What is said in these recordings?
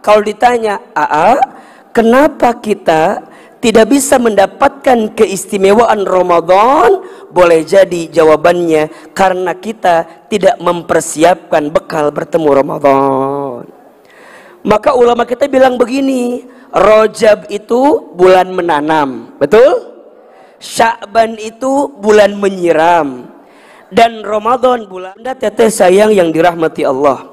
Kalau ditanya, kenapa kita tidak bisa mendapatkan keistimewaan Ramadan? Boleh jadi jawabannya karena kita tidak mempersiapkan bekal bertemu Ramadan. Maka ulama kita bilang begini, Rajab itu bulan menanam, betul? Sya'ban itu bulan menyiram, dan Ramadan bulan teteh sayang yang dirahmati Allah.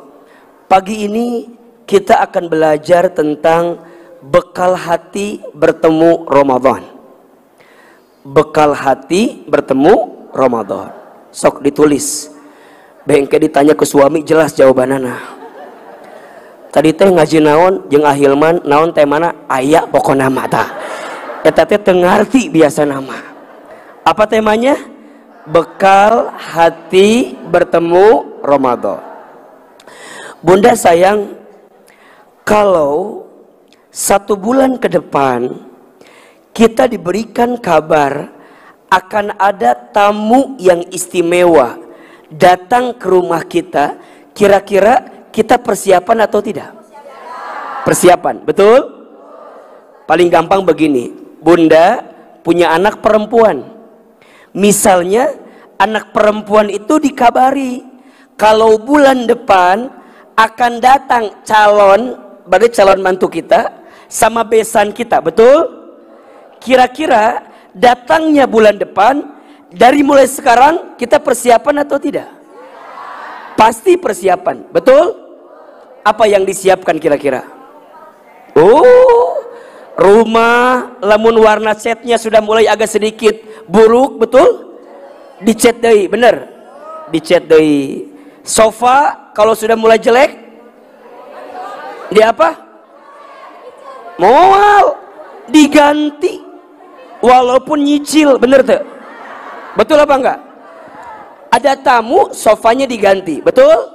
Pagi ini kita akan belajar tentang bekal hati bertemu Ramadan. Bekal hati bertemu Ramadan. Sok ditulis. Bengke ditanya ke suami jelas jawabanana. Tadi teh ngaji naon jeung Ahilman naon teh mana aya pokona mah tah. Eta teh teu ngarti biasa nama. Apa temanya? Bekal hati bertemu Ramadan. Bunda sayang, kalau 1 bulan ke depan kita diberikan kabar akan ada tamu yang istimewa datang ke rumah kita, kira-kira kita persiapan atau tidak? Persiapan, betul? Paling gampang begini, Bunda punya anak perempuan. Misalnya anak perempuan itu dikabari kalau bulan depan akan datang calon, berarti calon mantu kita sama besan kita, betul? Kira-kira datangnya bulan depan, dari mulai sekarang kita persiapan atau tidak? Pasti persiapan, betul? Apa yang disiapkan kira-kira? Rumah lamun warna catnya sudah mulai agak sedikit buruk, betul? Dicat deui, bener? Dicat deui. Sofa kalau sudah mulai jelek, dia apa? Moal diganti, walaupun nyicil, bener tuh? Betul apa enggak? Ada tamu, sofanya diganti, betul?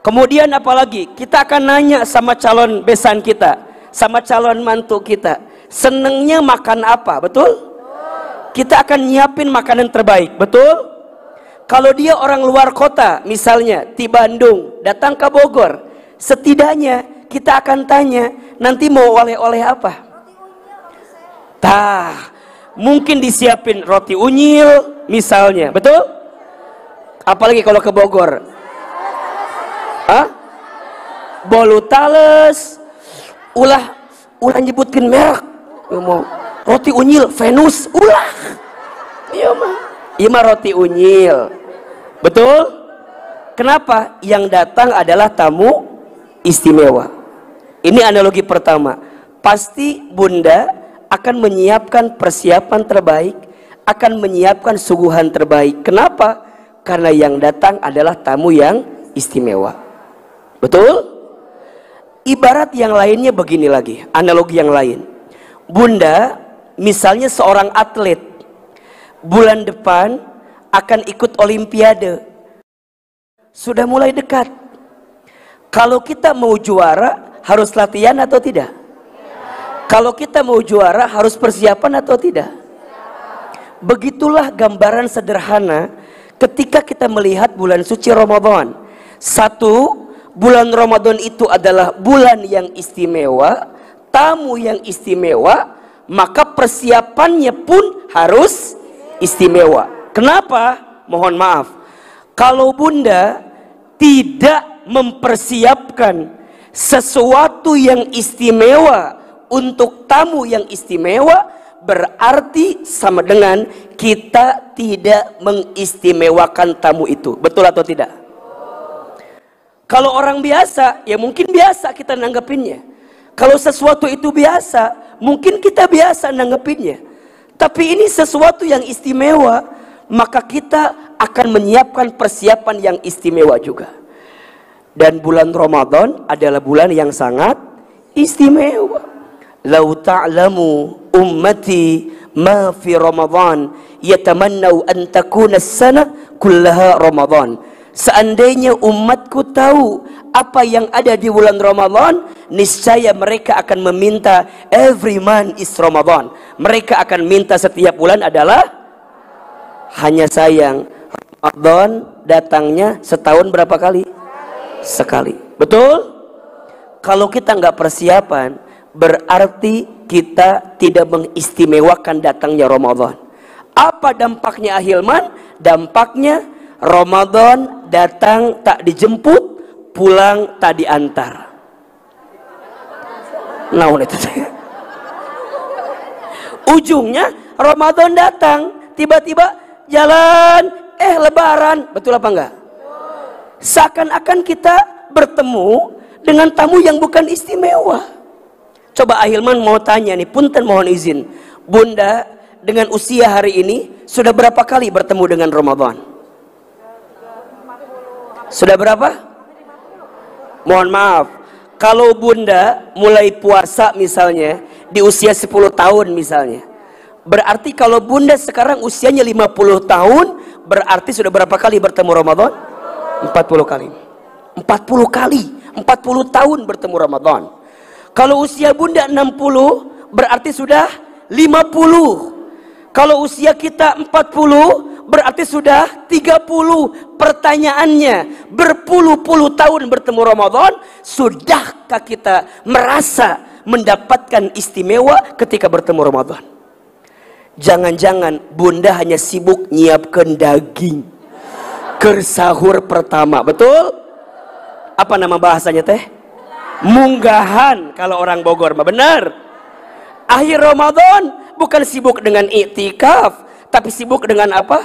Kemudian apalagi? Kita akan nanya sama calon besan kita, sama calon mantu kita, senengnya makan apa, betul? Kita akan nyiapin makanan terbaik, betul? Kalau dia orang luar kota, misalnya di Bandung, datang ke Bogor, setidaknya kita akan tanya, nanti mau oleh-oleh apa? Mungkin disiapin roti unyil, misalnya, betul? Apalagi kalau ke Bogor, bolu tales, ulah nyebutkin merek, roti unyil, Venus, iya mah roti unyil, betul? Kenapa? Yang datang adalah tamu istimewa. Ini analogi pertama. Pasti Bunda akan menyiapkan persiapan terbaik, akan menyiapkan suguhan terbaik. Kenapa? Karena yang datang adalah tamu yang istimewa, betul? Ibarat yang lainnya begini lagi, analogi yang lain. Bunda misalnya seorang atlet, bulan depan akan ikut olimpiade, sudah mulai dekat. Kalau kita mau juara harus latihan atau tidak? Kalau kita mau juara harus persiapan atau tidak? Begitulah gambaran sederhana ketika kita melihat bulan suci Ramadan. Satu, bulan Ramadan itu adalah bulan yang istimewa, tamu yang istimewa, maka persiapannya pun harus istimewa. Kenapa? Mohon maaf, kalau Bunda tidak mempersiapkan sesuatu yang istimewa untuk tamu yang istimewa, berarti sama dengan kita tidak mengistimewakan tamu itu. Betul atau tidak? Kalau orang biasa, ya mungkin biasa kita nanggepinnya. Kalau sesuatu itu biasa, mungkin kita biasa nanggepinnya. Tapi ini sesuatu yang istimewa, maka kita akan menyiapkan persiapan yang istimewa juga. Dan bulan Ramadan adalah bulan yang sangat istimewa. Lau ta'lamu ummati ma fi Ramadan yatamannau an takuna as-sana kullaha Ramadan. Seandainya umatku tahu apa yang ada di bulan Ramadan, niscaya mereka akan meminta every month is Ramadan. Mereka akan minta setiap bulan adalah, hanya sayang Ramadan datangnya setahun berapa kali? Sekali. Betul? Kalau kita nggak persiapan, berarti kita tidak mengistimewakan datangnya Ramadan. Apa dampaknya ahilman? Dampaknya Ramadan datang tak dijemput, pulang tak diantar. Nah, itu saya. Ujungnya Ramadan datang, tiba-tiba jalan, Lebaran, betul apa enggak? Seakan-akan kita bertemu dengan tamu yang bukan istimewa. Coba ahilman mau tanya nih, punten mohon izin, Bunda dengan usia hari ini sudah berapa kali bertemu dengan Ramadan? Sudah berapa? Mohon maaf, kalau Bunda mulai puasa misalnya di usia 10 tahun misalnya, berarti kalau Bunda sekarang usianya 50 tahun, berarti sudah berapa kali bertemu Ramadan? 40 kali. 40 kali, 40 tahun bertemu Ramadan. Kalau usia Bunda 60, berarti sudah 50. Kalau usia kita 40, berarti sudah 30. Pertanyaannya, berpuluh-puluh tahun bertemu Ramadan, sudahkah kita merasa mendapatkan istimewa ketika bertemu Ramadan? Jangan-jangan Bunda hanya sibuk nyiapkan daging ke sahur pertama, betul? Apa nama bahasanya teh? Munggahan kalau orang Bogor, benar. Akhir Ramadan bukan sibuk dengan iktikaf, tapi sibuk dengan apa?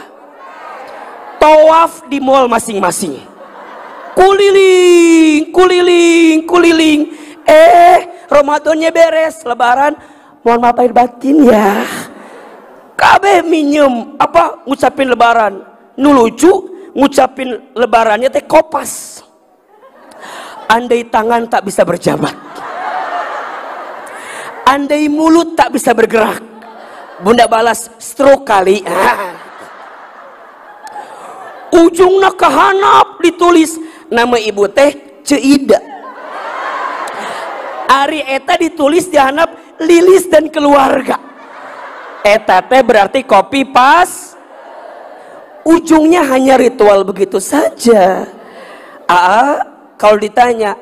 Tawaf di mall masing-masing. Kuliling, kuliling, kuliling. Ramadannya beres, Lebaran. Mohon maaf lahir batin ya. Kabeh minjem apa ngucapin Lebaran. Nu lucu ngucapin Lebarannya teh kopas. Andai tangan tak bisa berjabat, andai mulut tak bisa bergerak, Bunda balas stroke kali. Ujungnya kehanap ditulis nama ibu teh Ceida. Ari eta ditulis dihanap Lilis dan keluarga. Eta teh berarti copy pas. Ujungnya hanya ritual begitu saja. Kalau ditanya,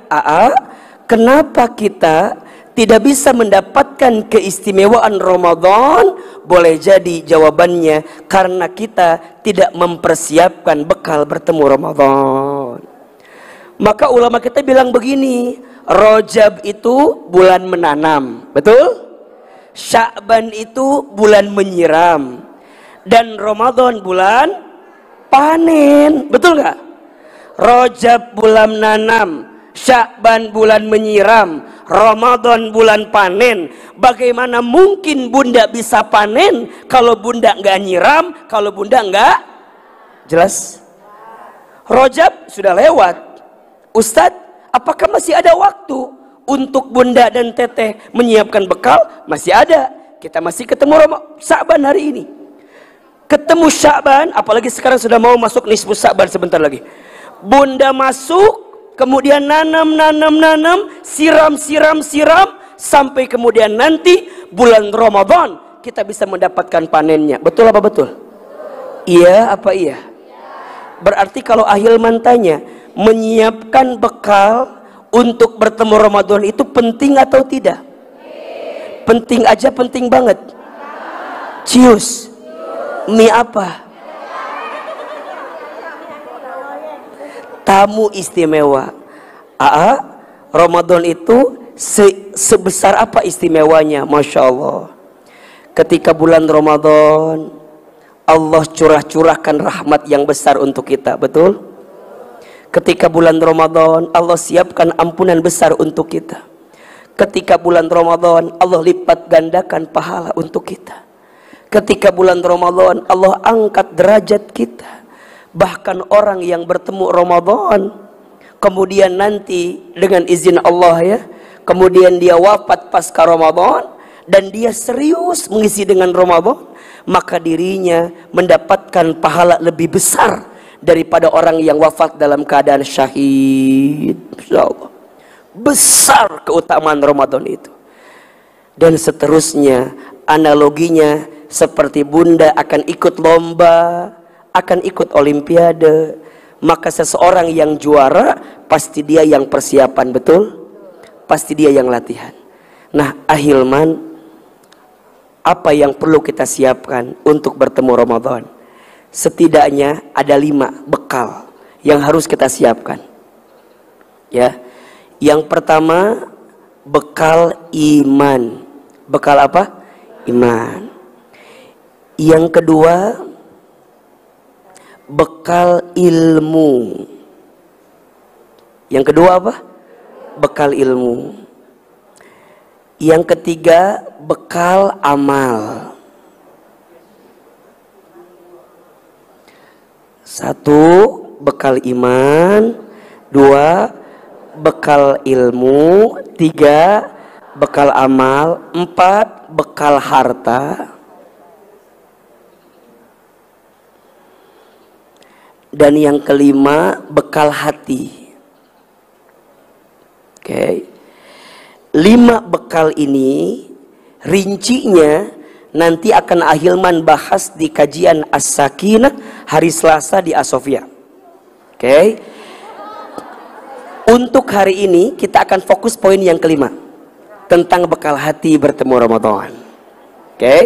kenapa kita tidak bisa mendapatkan keistimewaan Ramadan? Boleh jadi jawabannya karena kita tidak mempersiapkan bekal bertemu Ramadan. Maka ulama kita bilang begini, Rajab itu bulan menanam, betul? Sya'ban itu bulan menyiram, dan Ramadan bulan panen, betul nggak? Rajab bulan nanam, Sya'ban bulan menyiram, Ramadan bulan panen. Bagaimana mungkin Bunda bisa panen kalau Bunda nggak nyiram, kalau Bunda nggak? Jelas? Rajab sudah lewat. Ustadz, apakah masih ada waktu untuk Bunda dan Teteh menyiapkan bekal? Masih ada. Kita masih ketemu Sya'ban hari ini. Ketemu Sya'ban, apalagi sekarang sudah mau masuk nisfu Sya'ban sebentar lagi. Bunda masuk, kemudian nanam, siram, sampai kemudian nanti bulan Ramadan kita bisa mendapatkan panennya. Betul apa betul? Iya apa iya? Berarti kalau ahilman tanya, menyiapkan bekal untuk bertemu Ramadan itu penting atau tidak? Penting aja, penting banget. Cius, mie apa? Tamu istimewa. Ramadan itu sebesar apa istimewanya? Masya Allah. Ketika bulan Ramadan, Allah curahkan rahmat yang besar untuk kita, betul? Ketika bulan Ramadan, Allah siapkan ampunan besar untuk kita. Ketika bulan Ramadan, Allah lipat gandakan pahala untuk kita. Ketika bulan Ramadan, Allah angkat derajat kita. Bahkan orang yang bertemu Ramadan, kemudian nanti dengan izin Allah ya, kemudian dia wafat pasca Ramadan, dan dia serius mengisi dengan Ramadan, maka dirinya mendapatkan pahala lebih besar daripada orang yang wafat dalam keadaan syahid. Insya Allah, besar keutamaan Ramadan itu. Dan seterusnya, analoginya seperti Bunda akan ikut lomba, akan ikut olimpiade, maka seseorang yang juara pasti dia yang persiapan, betul? pasti dia yang latihan. Nah, ahilman, apa yang perlu kita siapkan untuk bertemu Ramadan? Setidaknya ada 5 bekal yang harus kita siapkan. Ya, yang pertama bekal iman. Bekal apa? Iman. Yang kedua bekal ilmu. Yang kedua apa? Bekal ilmu. Yang ketiga bekal amal. 1 bekal iman, 2 bekal ilmu, 3 bekal amal, 4 bekal harta, dan yang kelima bekal hati. Oke. 5 bekal ini rincinya nanti akan ahilman bahas di kajian As-Sakinah hari Selasa di Asofia. Oke. Untuk hari ini kita akan fokus poin yang kelima tentang bekal hati bertemu Ramadan. Oke.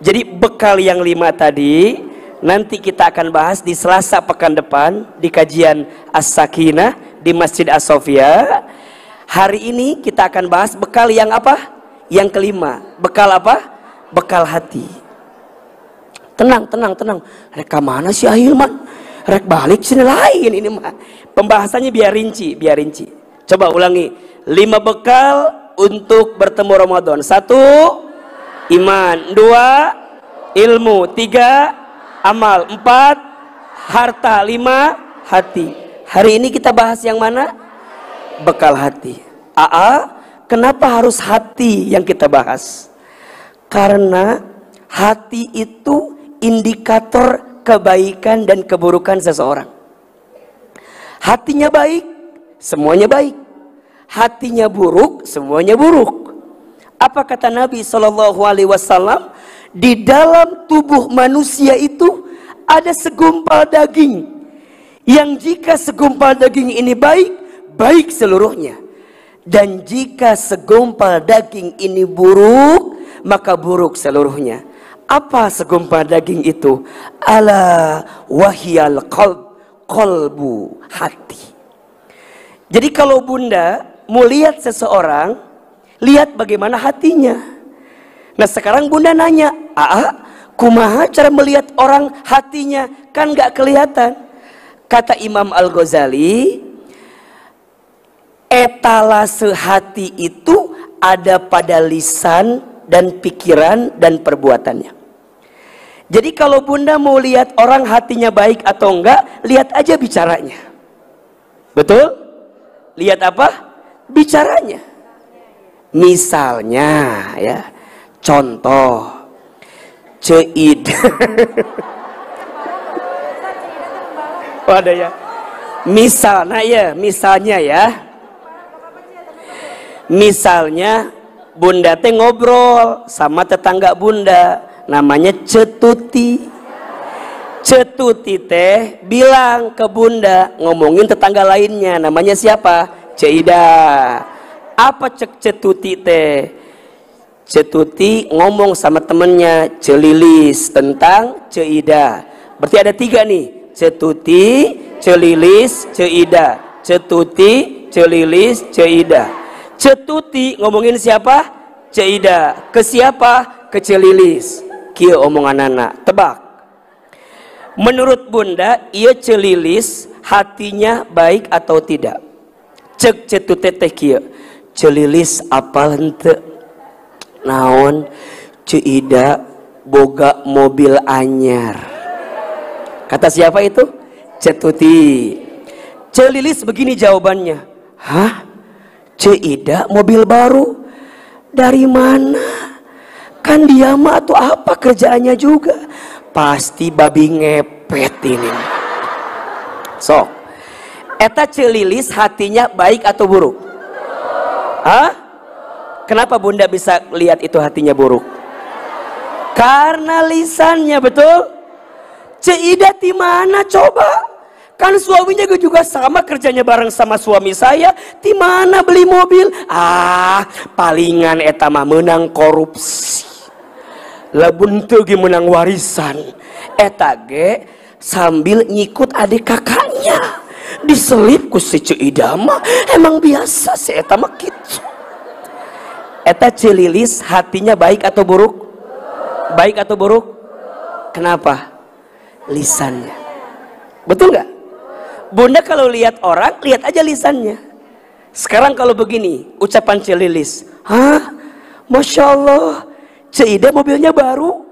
Jadi bekal yang 5 tadi nanti kita akan bahas di Selasa pekan depan di kajian As-Sakinah di Masjid As-Sofia. Hari ini kita akan bahas bekal yang apa? Yang kelima. Bekal apa? Bekal hati. Tenang. Rek mana sih Ahilman? Rek balik sini lain ini mah. Pembahasannya biar rinci. Coba ulangi. 5 bekal untuk bertemu Ramadan. 1 iman, 2 ilmu, 3 amal, 4 harta, 5 hati. Hari ini kita bahas yang mana? Bekal hati. Kenapa harus hati yang kita bahas? Karena hati itu indikator kebaikan dan keburukan seseorang. Hatinya baik, semuanya baik. Hatinya buruk, semuanya buruk. Apa kata Nabi SAW? Di dalam tubuh manusia itu ada segumpal daging, yang jika segumpal daging ini baik seluruhnya, dan jika segumpal daging ini buruk, maka buruk seluruhnya. Apa segumpal daging itu? Ala wahyal qalbu, hati. Jadi kalau bunda mau lihat seseorang, lihat bagaimana hatinya. Nah sekarang bunda nanya, kumaha cara melihat orang hatinya? Kan gak kelihatan. Kata Imam Al-Ghazali, etalase hati itu ada pada lisan dan pikiran dan perbuatannya. Jadi kalau bunda mau lihat orang hatinya baik atau enggak, lihat aja bicaranya. Betul? Lihat apa? Bicaranya. Misalnya ya, contoh Ceid. Wadah ya. Misalnya ya. Misalnya bunda teh ngobrol sama tetangga bunda, namanya Cetuti. Cetuti teh bilang ke bunda, ngomongin tetangga lainnya, namanya siapa? Ceida. Apa cek Cetuti teh? Cetuti ngomong sama temennya Celilis tentang Ceida. Berarti ada 3 nih. Cetuti, Celilis, Ceida. Cetuti, Celilis, Ceida. Cetuti ngomongin siapa? Ceida. Ke siapa? Ke Celilis. Kieu omongan anak. Tebak. Menurut bunda, ia Celilis hatinya baik atau tidak? Cek Cetuti teh kieu. Celilis apal henteu? Naon? Ceida boga mobil anyar. Kata siapa itu? Cetuti. Celilis begini jawabannya. Hah? Ceida mobil baru? Dari mana? Kan dia mah atau apa kerjaannya juga? Pasti babi ngepet ini. Sok. Eta Celilis hatinya baik atau buruk? Hah? Kenapa bunda bisa lihat itu hatinya buruk? Karena lisannya, betul? Ceida di mana coba? Kan suaminya juga sama, kerjanya bareng sama suami saya. Di mana beli mobil? Palingan eta mah menang korupsi. Labun teu ge menang warisan. Eta ge sambil nyikut adik kakaknya. Diselip ku si Ceuida mah. Emang biasa si eta mah kitu. Eta celilis hatinya baik atau buruk? Baik atau buruk? Kenapa? Lisannya. Betul nggak? Bunda kalau lihat orang, lihat aja lisannya. Sekarang kalau begini, ucapan celilis, Masya Allah, Ceuida mobilnya baru.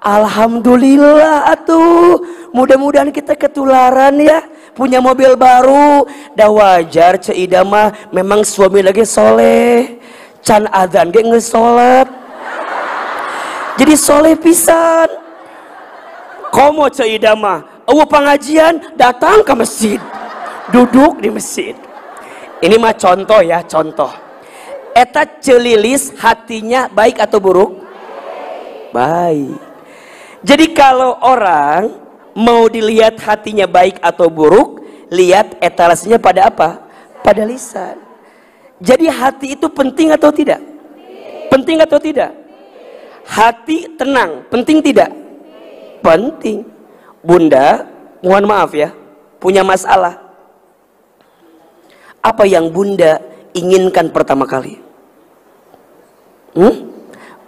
Alhamdulillah atuh. Mudah-mudahan kita ketularan ya, punya mobil baru. Dah wajar Ceuida mah, memang suami lagi soleh. Can adzan ge ngesolat. Jadi soleh pisan. Komo Ceuida mah, pengajian datang ke masjid, duduk di masjid. Ini mah contoh ya, contoh. Eta celilis hatinya baik atau buruk? Baik. Jadi kalau orang mau dilihat hatinya baik atau buruk, lihat etalasenya pada apa? Pada lisan. Jadi hati itu penting atau tidak? Penting atau tidak? Hati tenang, penting tidak? Penting. Bunda, mohon maaf ya, punya masalah. Apa yang Bunda inginkan pertama kali?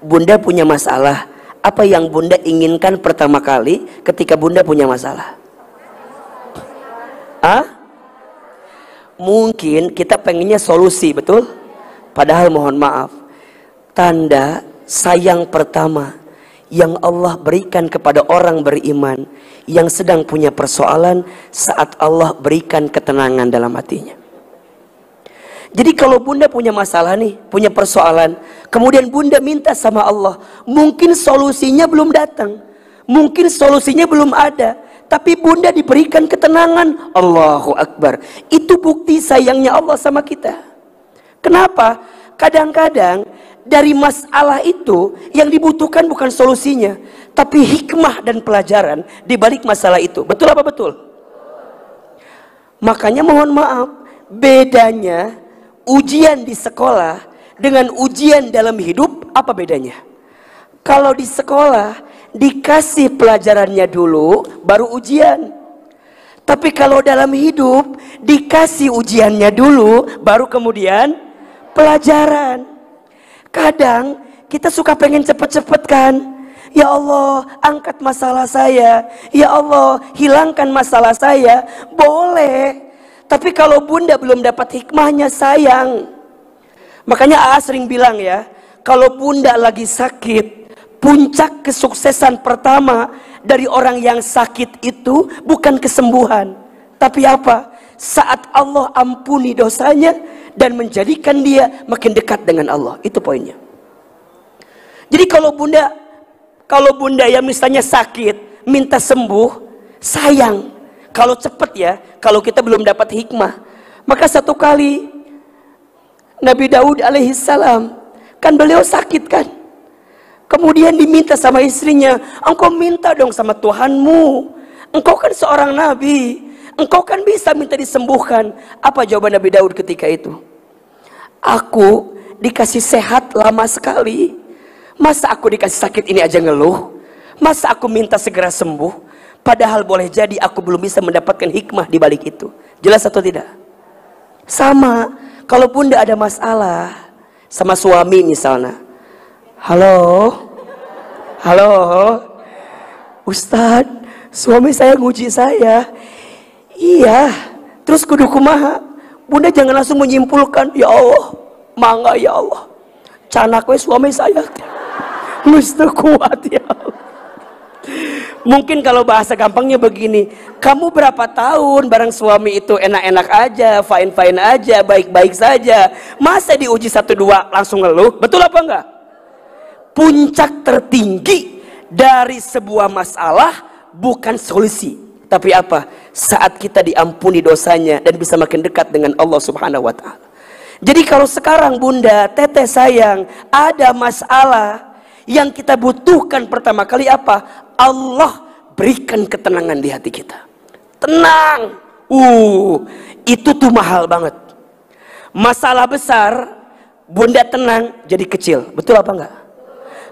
Bunda punya masalah. Apa yang Bunda inginkan pertama kali ketika Bunda punya masalah? Mungkin kita pengennya solusi, betul? Padahal mohon maaf, tanda sayang pertama yang Allah berikan kepada orang beriman yang sedang punya persoalan saat Allah berikan ketenangan dalam hatinya. Jadi kalau Bunda punya masalah nih, punya persoalan, kemudian Bunda minta sama Allah, mungkin solusinya belum datang, mungkin solusinya belum ada, tapi Bunda diberikan ketenangan. Allahu Akbar. Itu bukti sayangnya Allah sama kita. Kenapa? Kadang-kadang dari masalah itu yang dibutuhkan bukan solusinya, tapi hikmah dan pelajaran di balik masalah itu. Betul apa betul? Makanya mohon maaf, bedanya ujian di sekolah dengan ujian dalam hidup apa bedanya? Kalau di sekolah dikasih pelajarannya dulu baru ujian. Tapi kalau dalam hidup dikasih ujiannya dulu baru kemudian pelajaran. Kadang kita suka pengen cepet-cepet kan. Ya Allah, angkat masalah saya. Ya Allah, hilangkan masalah saya. Boleh. Tapi kalau Bunda belum dapat hikmahnya, sayang. Makanya Aa sering bilang ya, kalau Bunda lagi sakit, puncak kesuksesan pertama dari orang yang sakit itu bukan kesembuhan, tapi apa? Saat Allah ampuni dosanya dan menjadikan dia makin dekat dengan Allah. Itu poinnya. Jadi kalau Bunda ya misalnya sakit, minta sembuh, sayang. Kalau cepet ya, kalau kita belum dapat hikmah. Maka satu kali Nabi Daud alaihissalam, kan beliau sakit kan. Kemudian diminta sama istrinya, engkau minta dong sama Tuhanmu. Engkau kan seorang nabi. Engkau kan bisa minta disembuhkan. Apa jawaban Nabi Daud ketika itu? Aku dikasih sehat lama sekali. Masa aku dikasih sakit ini aja ngeluh? Masa aku minta segera sembuh? Padahal boleh jadi aku belum bisa mendapatkan hikmah di balik itu. Jelas atau tidak? Sama. Kalau Bunda ada masalah sama suami misalnya. Halo? Ustadz, suami saya nguji saya. Iya, terus kudu kumaha? Bunda jangan langsung menyimpulkan, ya Allah, mangga ya Allah. Canak we suami saya. Mesti kuat ya Allah. Mungkin kalau bahasa gampangnya begini, kamu berapa tahun bareng suami itu enak-enak aja, fine-fine aja, baik-baik saja. Masa diuji 1-2 langsung ngeluh? Betul apa enggak? Puncak tertinggi dari sebuah masalah bukan solusi. Tapi apa? Saat kita diampuni dosanya dan bisa makin dekat dengan Allah Subhanahu wa ta'ala. Jadi kalau sekarang Bunda, Teteh sayang, ada masalah yang kita butuhkan pertama kali apa? Allah berikan ketenangan di hati kita. Tenang. Itu tuh mahal banget. Masalah besar, bunda tenang jadi kecil. Betul apa enggak?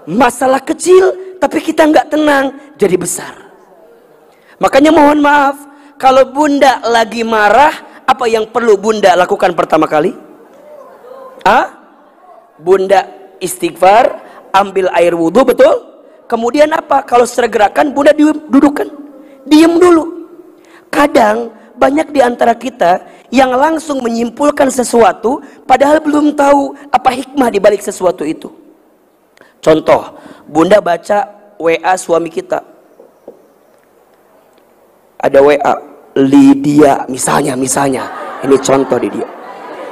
Masalah kecil tapi kita enggak tenang jadi besar. Makanya mohon maaf, kalau bunda lagi marah, apa yang perlu bunda lakukan pertama kali? Bunda istighfar, ambil air wudhu, betul? Kemudian apa? Kalau sergerakan, bunda dudukkan, diem dulu. Kadang banyak di antara kita yang langsung menyimpulkan sesuatu padahal belum tahu apa hikmah di balik sesuatu itu. Contoh, bunda baca WA suami kita. Ada WA Lydia misalnya. Ini contoh di dia.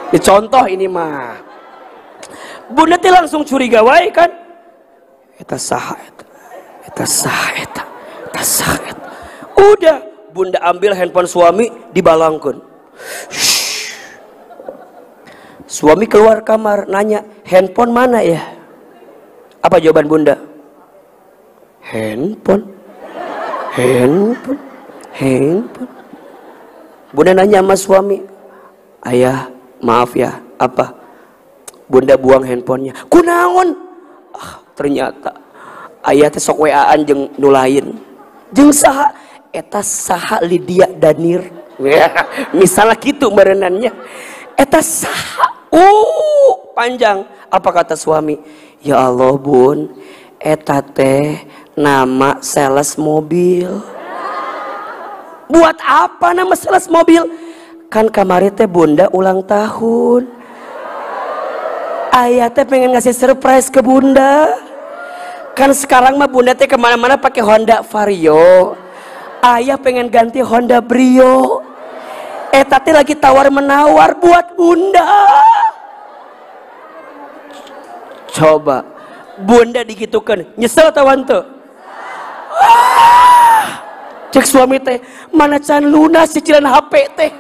Ini contoh ini mah. Bunda teh langsung curiga wae kan? Eta saha eta. Udah, bunda ambil handphone suami, dibalangkeun. Suami keluar kamar, nanya, handphone mana ya? Apa jawaban bunda? Handphone. Bunda nanya sama suami, ayah maaf ya, apa? Bunda buang handphonenya. Kunaon? Ternyata ayah teh sok WA-an jeung nu lain. Jeung saha? Eta saha Lydia Danir. Misalnya gitu merenannya. Eta saha? Panjang. Apa kata suami? Ya Allah bun, eta teh nama sales mobil. Buat apa nama sales mobil? Kan kemarin teh bunda ulang tahun. Ayah teh pengen ngasih surprise ke bunda. Kan sekarang mah bunda teh kemana-mana pakai Honda Vario. Ayah pengen ganti Honda Brio. Eta teh lagi tawar menawar buat bunda. Coba bunda digitukan, nyesel tawan tuh. Cek suami teh, mana can lunas cicilan HP teh,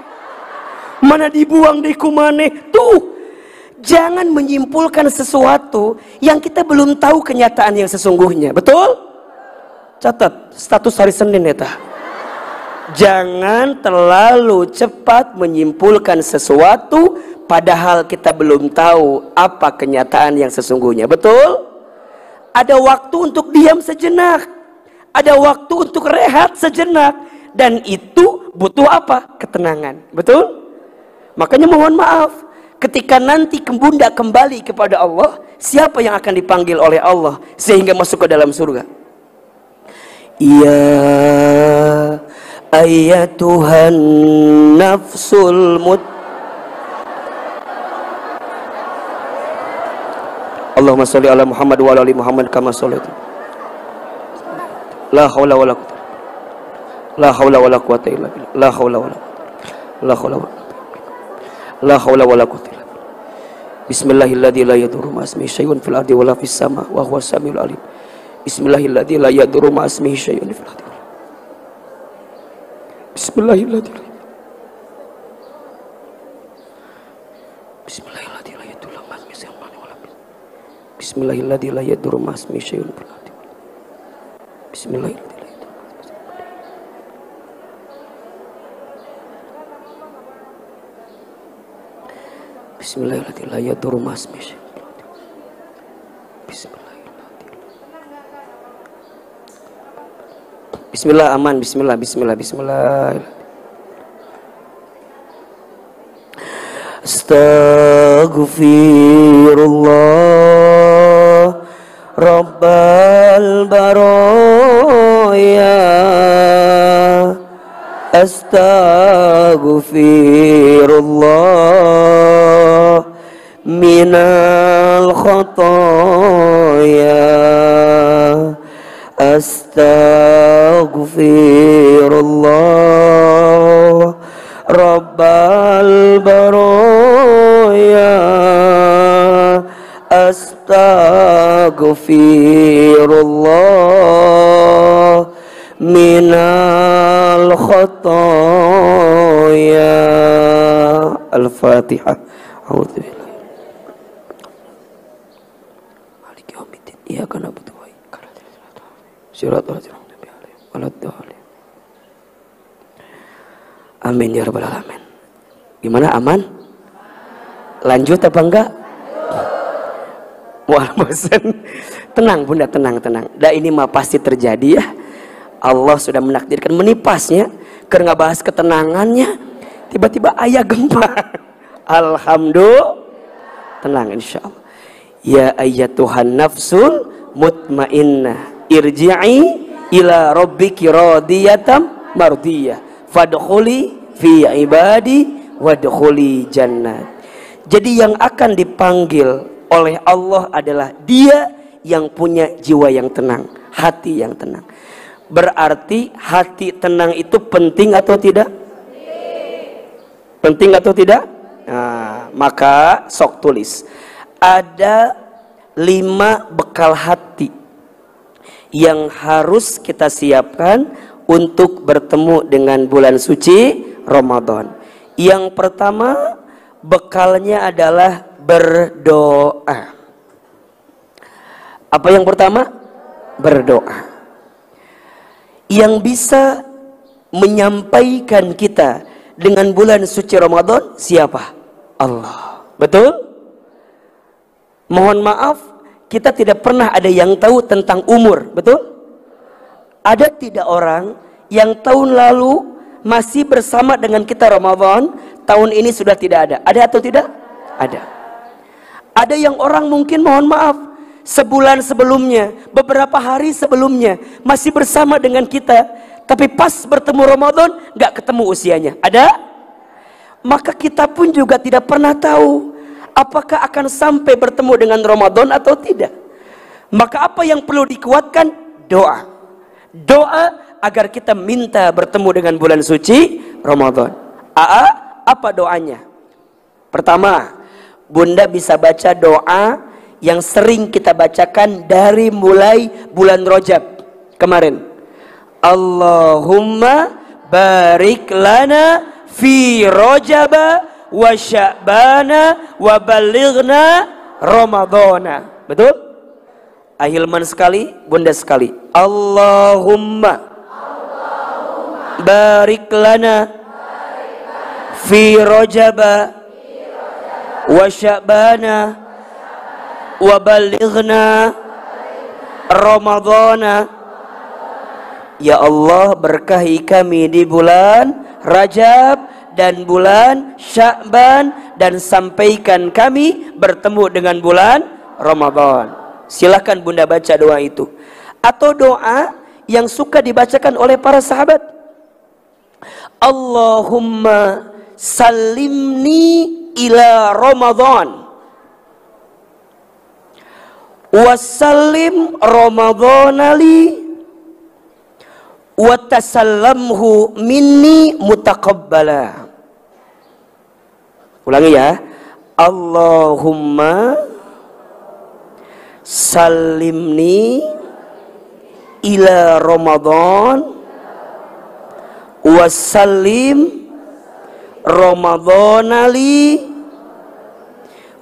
mana dibuang di kumane. Tuh, jangan menyimpulkan sesuatu yang kita belum tahu kenyataan yang sesungguhnya. Betul? Catat status hari Senin eta. Jangan terlalu cepat menyimpulkan sesuatu padahal kita belum tahu apa kenyataan yang sesungguhnya. Betul? Ada waktu untuk diam sejenak, ada waktu untuk rehat sejenak, dan itu butuh apa? Ketenangan. Betul? Makanya mohon maaf, ketika nanti bunda kembali kepada Allah, siapa yang akan dipanggil oleh Allah sehingga masuk ke dalam surga? Ya ayyatuhan nafsul Allahumma sholli ala Muhammad wa ala ali Muhammad kama shallaita. La haula wala quwwata illa billah. La haula wala quwwata illa billah. Bismillahilladzi la yadurru ma'asmihi syai'un fil ardi wala fis sama wa huwas samiul alim. Bismillahilladzi la yadurru ma'asmihi syai'un fil ardi. Bismillahilladzi la yadurru ma'asmihi syai'un Bismillahilladzi la yadurru ma'asmihi syai'un fil ardi. Bismillahilladzi la yadurru ma'asmihi syai'un fil ardi. Bismillah aman, bismillah. Astaghfirullah Rabbal baraya. Astaghfirullah minal khataya. Astaghfirullah Rabbal baraya. Astaghfirullah minal khataya. Al-Fatihah. A'udzubillah. Maliki yaumiddin. Iyyaka na'budu wa iyyaka nasta'in. Shiratal ladzina an'amta 'alaihim. Amin ya rabbal alamin. Gimana, aman? Lanjut apa enggak? Wah, bosan. Tenang bunda, tenang. Ini mah pasti terjadi ya. Allah sudah menakdirkan menipasnya. Karena bahas ketenangannya, tiba-tiba ayah gempa. Alhamdulillah. Tenang insya Allah. Ya ayyatuhan nafsul mutmainnah, irji'i ila rabbiki radiyatan mardiyah, fadkhuli fi ibadi wadkhuli jannat. Jadi yang akan dipanggil oleh Allah adalah dia yang punya jiwa yang tenang, hati yang tenang. Berarti hati tenang itu penting atau tidak? Penting atau tidak? Nah, maka sok tulis. Ada 5 bekal hati yang harus kita siapkan untuk bertemu dengan bulan suci Ramadan. Yang pertama, bekalnya adalah berdoa. Apa yang pertama? Berdoa. Yang bisa menyampaikan kita dengan bulan suci Ramadan siapa? Allah. Betul? Mohon maaf, kita tidak pernah ada yang tahu tentang umur. Betul? Ada tidak orang yang tahun lalu masih bersama dengan kita Ramadan, tahun ini sudah tidak ada? Ada atau tidak? Ada. Ada yang orang mungkin mohon maaf, sebulan sebelumnya, beberapa hari sebelumnya masih bersama dengan kita, tapi pas bertemu Ramadan nggak ketemu usianya. Ada? Maka kita pun juga tidak pernah tahu apakah akan sampai bertemu dengan Ramadan atau tidak. Maka apa yang perlu dikuatkan? Doa. Doa agar kita minta bertemu dengan bulan suci Ramadan. Apa doanya? Pertama, bunda bisa baca doa yang sering kita bacakan dari mulai bulan Rajab kemarin. Allahumma barik lana fi Rajaba wa Sya'bana wa balighna Ramadana. Betul? Ahilman sekali, bunda sekali. Allahumma barik lana fi Rajaba wa Sya'bana wa balighna Ramadana. Ya Allah, berkahi kami di bulan Rajab dan bulan Sya'ban, dan sampaikan kami bertemu dengan bulan Ramadan. Silakan bunda baca doa itu. Atau doa yang suka dibacakan oleh para sahabat. Allahumma salimni ila Ramadan wasallim Ramadhanali wa tasallamhu minni mutaqabbala. Ulangi ya. Allahumma salimni ila Ramadan wasallim Ramadhanali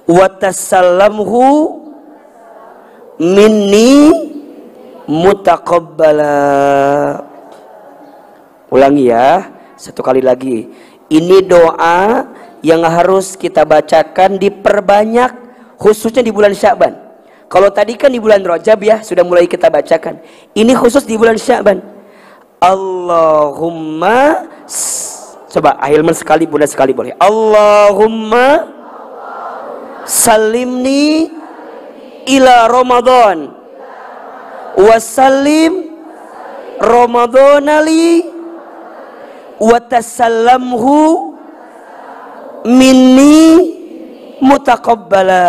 wa tasallamhu minni mutaqabbala. Ulangi ya, satu kali lagi. Ini doa yang harus kita bacakan, diperbanyak, khususnya di bulan Sya'ban. Kalau tadi kan di bulan Rajab ya, sudah mulai kita bacakan. Ini khusus di bulan Sya'ban. Allahumma, coba ahilman sekali, bunda sekali boleh. Allahumma salimni ila Ramadan wasallim Ramadhanali wa tasallamhu minni mutaqabbala.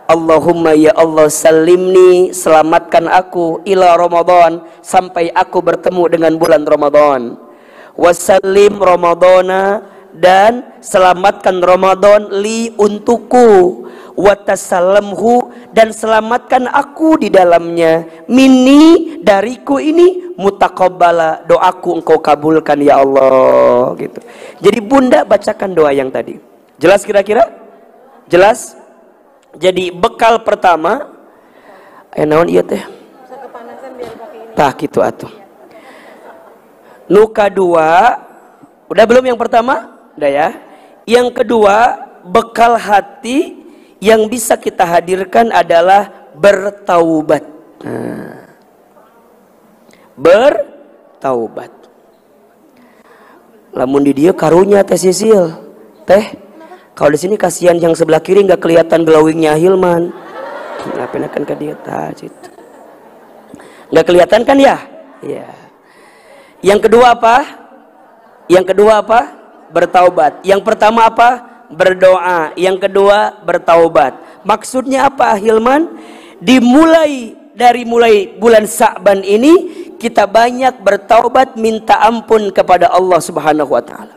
Allahumma ya Allah, salimni, selamatkan aku, ila Ramadan, sampai aku bertemu dengan bulan Ramadan. Wasallim Ramadana, dan selamatkan Ramadan li untukku. Watasalamhu, dan selamatkan aku di dalamnya. Minni, dariku ini, mutaqabbala, doaku engkau kabulkan ya Allah. Gitu. Jadi bunda bacakan doa yang tadi. Jelas kira-kira? Jelas? Jadi bekal pertama, naon ieu teh? Tah kitu atuh. Nu kadua, Udah belum yang pertama? Udah ya. Yang kedua, bekal hati yang bisa kita hadirkan adalah bertaubat. Bertaubat. Lamun di dia karunya Teh Sisil. Teh, kalau di sini kasihan yang sebelah kiri nggak kelihatan glowingnya Hilman. Ngapain akan ke dia situ? Nggak kelihatan kan ya? Iya. Yang kedua apa? Yang kedua apa? Bertaubat. Yang pertama apa? Berdoa. Yang kedua bertaubat. Maksudnya apa Hilman? Mulai bulan Sa'ban ini kita banyak bertaubat minta ampun kepada Allah Subhanahu wa taala.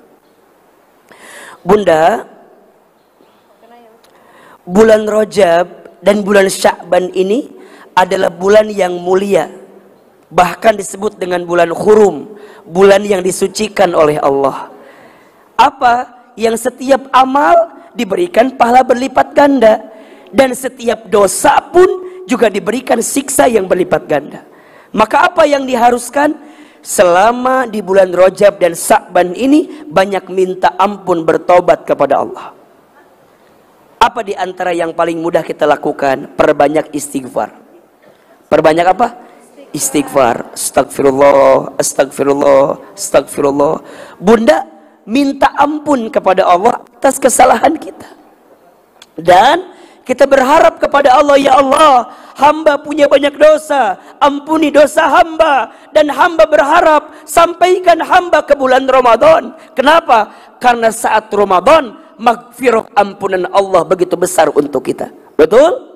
Bunda, bulan Rajab dan bulan Sya'ban ini adalah bulan yang mulia. Bahkan disebut dengan bulan Hurum, bulan yang disucikan oleh Allah. Apa? Yang setiap amal diberikan pahala berlipat ganda, dan setiap dosa pun juga diberikan siksa yang berlipat ganda. Maka apa yang diharuskan? Selama di bulan Rajab dan Sa'ban ini banyak minta ampun, bertobat kepada Allah. Apa di antara yang paling mudah kita lakukan? Perbanyak istighfar. Perbanyak apa? Istighfar. Astagfirullah, astagfirullah, astagfirullah. Bunda, minta ampun kepada Allah atas kesalahan kita. Dan kita berharap kepada Allah, ya Allah, hamba punya banyak dosa, ampuni dosa hamba. Dan hamba berharap, sampaikan hamba ke bulan Ramadan. Kenapa? Karena saat Ramadan, maghfirah, ampunan Allah begitu besar untuk kita. Betul?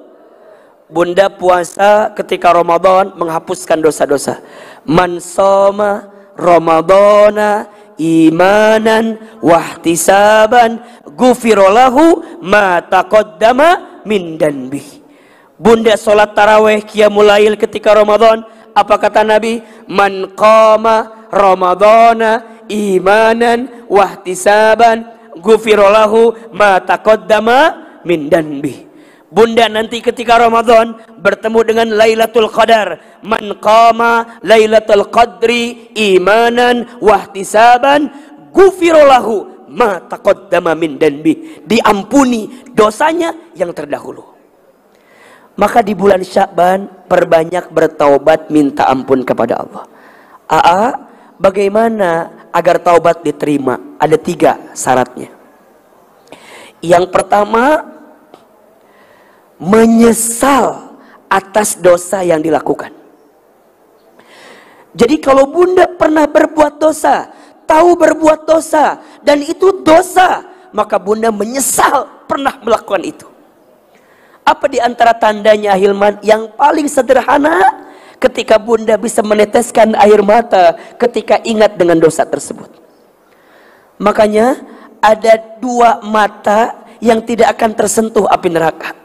Bunda puasa ketika Ramadan menghapuskan dosa-dosa. Man shoma Ramadana imanan wahtisaban ghufira lahu ma taqaddama min danbi. Bunda sholat tarawih qiyamul lail ketika Ramadan, apa kata Nabi? Man qama Ramadana imanan wahtisaban ghufira lahu ma taqaddama min danbi. Bunda nanti ketika Ramadan bertemu dengan Lailatul Qadar. Man qama Lailatul Qadri imanan wahtisaban ghufira lahu ma taqaddama min danbi. Diampuni dosanya yang terdahulu. Maka di bulan Sya'ban perbanyak bertaubat minta ampun kepada Allah. Bagaimana agar taubat diterima? Ada 3 syaratnya. Yang pertama, menyesal atas dosa yang dilakukan. Jadi kalau Bunda pernah berbuat dosa, tahu berbuat dosa, dan itu dosa, maka Bunda menyesal pernah melakukan itu. Apa di antara tandanya Hilman? Yang paling sederhana, ketika Bunda bisa meneteskan air mata ketika ingat dengan dosa tersebut. Makanya ada 2 mata yang tidak akan tersentuh api neraka.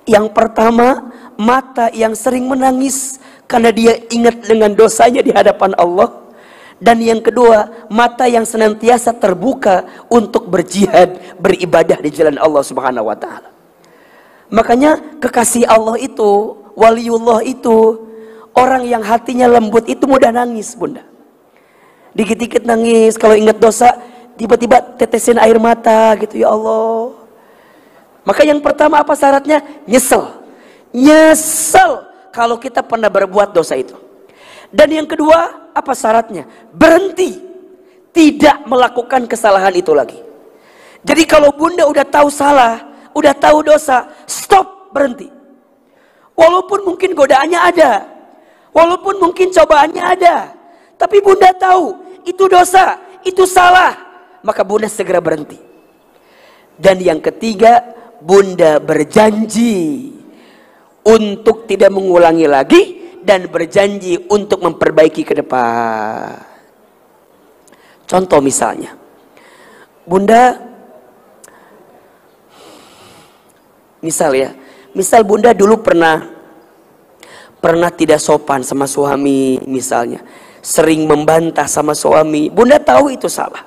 Yang pertama, mata yang sering menangis karena dia ingat dengan dosanya di hadapan Allah. Dan yang kedua, mata yang senantiasa terbuka untuk berjihad, beribadah di jalan Allah Subhanahu wa taala. Makanya kekasih Allah itu, waliullah itu, orang yang hatinya lembut itu mudah nangis, Bunda. Dikit-dikit nangis kalau ingat dosa, tiba-tiba tetesin air mata gitu, ya Allah. Maka yang pertama apa syaratnya? Nyesel. Nyesel kalau kita pernah berbuat dosa itu. Dan yang kedua, apa syaratnya? Berhenti. Tidak melakukan kesalahan itu lagi. Jadi kalau Bunda udah tahu salah, udah tahu dosa, stop, berhenti. Walaupun mungkin godaannya ada, walaupun mungkin cobaannya ada, tapi Bunda tahu itu dosa, itu salah, maka Bunda segera berhenti. Dan yang ketiga, Bunda berjanji untuk tidak mengulangi lagi dan berjanji untuk memperbaiki ke depan. Contoh misalnya, Bunda, misal Bunda dulu pernah tidak sopan sama suami misalnya, sering membantah sama suami, Bunda tahu itu salah.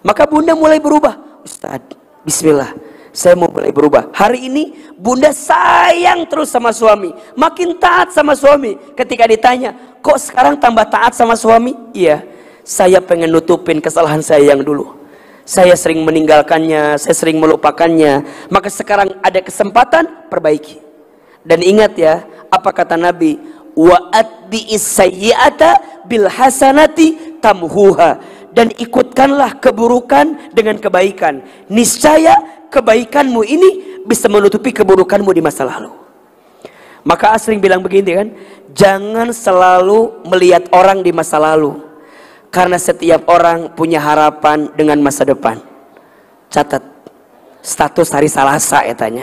Maka Bunda mulai berubah. Ustadz, bismillah, saya mau mulai berubah. Hari ini Bunda sayang terus sama suami, makin taat sama suami. Ketika ditanya, kok sekarang tambah taat sama suami? Iya, saya pengen nutupin kesalahan saya yang dulu. Saya sering meninggalkannya, saya sering melupakannya. Maka sekarang ada kesempatan, perbaiki. Dan ingat ya, apa kata Nabi? Wa atbi'is sayyi'ata bil hasanati tamhuha. Dan ikutkanlah keburukan dengan kebaikan. Niscaya kebaikanmu ini bisa menutupi keburukanmu di masa lalu. Maka sering bilang begini kan, jangan selalu melihat orang di masa lalu, karena setiap orang punya harapan dengan masa depan. Catat, status hari Selasa ya tanya.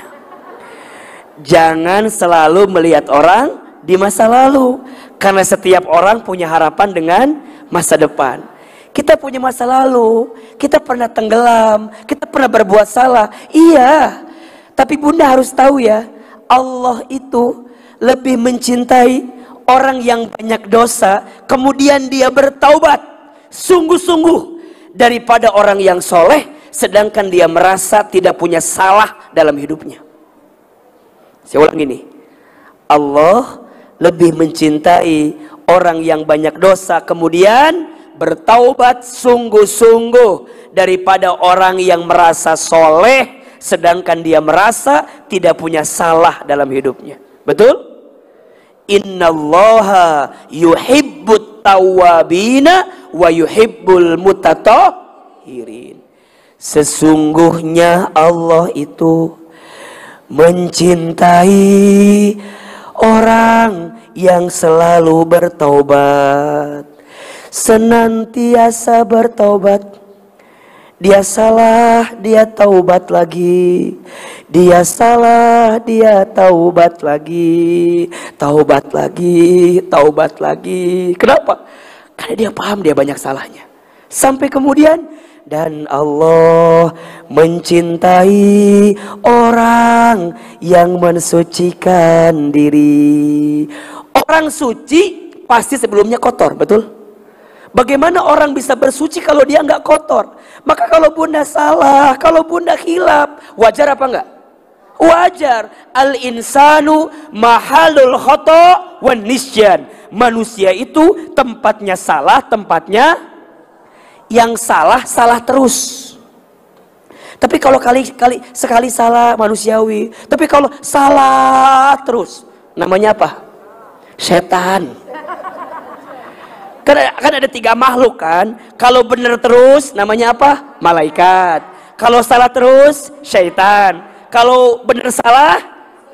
Jangan selalu melihat orang di masa lalu, karena setiap orang punya harapan dengan masa depan. Kita punya masa lalu, kita pernah tenggelam, kita pernah berbuat salah. Iya, tapi Bunda harus tahu ya, Allah itu lebih mencintai orang yang banyak dosa, kemudian dia bertaubat sungguh-sungguh, daripada orang yang soleh, sedangkan dia merasa tidak punya salah dalam hidupnya. Saya ulang ini, Allah lebih mencintai orang yang banyak dosa, kemudian bertaubat sungguh-sungguh, daripada orang yang merasa soleh, sedangkan dia merasa tidak punya salah dalam hidupnya. Betul? Innallaha yuhibbut tawwabina wa yuhibbul mutatahhirin. Sesungguhnya Allah itu mencintai orang yang selalu bertaubat, senantiasa bertaubat. Dia salah, dia taubat lagi. Dia salah, dia taubat lagi. Taubat lagi, taubat lagi. Kenapa? Karena dia paham dia banyak salahnya. Sampai kemudian, dan Allah mencintai orang yang mensucikan diri. Orang suci pasti sebelumnya kotor, betul? Bagaimana orang bisa bersuci kalau dia nggak kotor? Maka kalau Bunda salah, kalau Bunda khilaf, wajar apa enggak? Wajar. Al-insanu mahalul khata' wan nisyan. Manusia itu tempatnya salah, tempatnya yang salah, salah terus. Tapi kalau sekali salah manusiawi. Tapi kalau salah terus, namanya apa? Setan. Kan ada 3 makhluk kan. Kalau benar terus namanya apa? Malaikat. Kalau salah terus syaitan. Kalau benar salah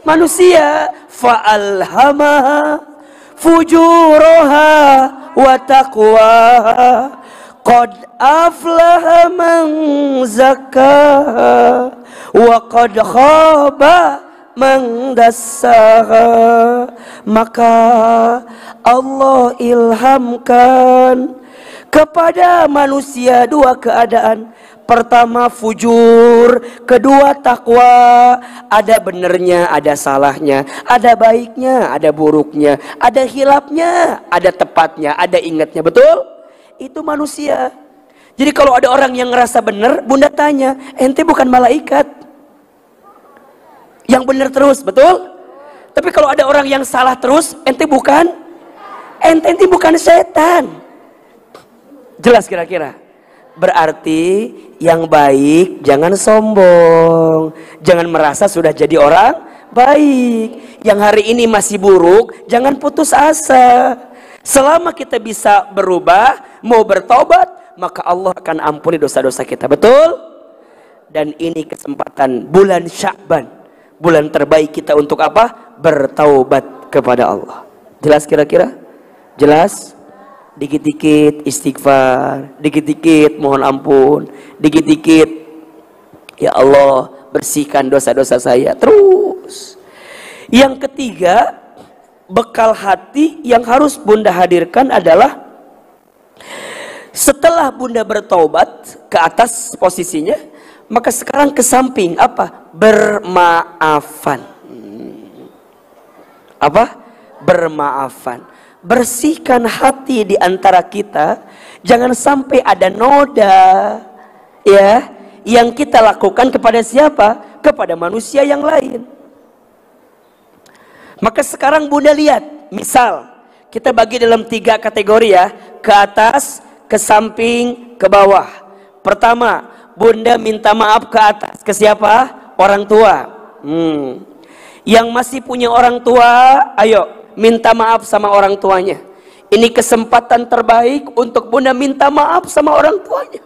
manusia. Fa'alhamaha fujuraha wa taqwaha. Qad aflaha man zakkaha wa qad khaba man dassaha. Maka Allah ilhamkan kepada manusia 2 keadaan. Pertama fujur, kedua takwa. Ada benernya, ada salahnya, ada baiknya, ada buruknya, ada hilafnya, ada tepatnya, ada ingatnya. Betul? Itu manusia. Jadi kalau ada orang yang ngerasa benar, Bunda tanya, ente bukan malaikat yang benar terus, betul? Tapi kalau ada orang yang salah terus, ente bukan setan. Jelas kira-kira? Berarti yang baik jangan sombong, jangan merasa sudah jadi orang baik. Yang hari ini masih buruk, jangan putus asa. Selama kita bisa berubah, mau bertobat, maka Allah akan ampuni dosa-dosa kita. Betul? Dan ini kesempatan bulan Sya'ban, bulan terbaik kita untuk apa? Bertaubat kepada Allah. Jelas kira-kira? Jelas? Dikit-dikit istighfar, dikit-dikit mohon ampun, dikit-dikit ya Allah bersihkan dosa-dosa saya. Terus yang ketiga, bekal hati yang harus Bunda hadirkan adalah setelah Bunda bertaubat ke atas posisinya, maka sekarang ke samping apa? Bermaafan. Apa? Bermaafan. Bersihkan hati di antara kita, jangan sampai ada noda ya yang kita lakukan kepada siapa? Kepada manusia yang lain. Maka sekarang Bunda lihat, misal kita bagi dalam 3 kategori ya, ke atas, ke samping, ke bawah. Pertama, bunda minta maaf ke atas. Ke siapa? Orang tua. Yang masih punya orang tua, ayo minta maaf sama orang tuanya. Ini kesempatan terbaik untuk bunda minta maaf sama orang tuanya.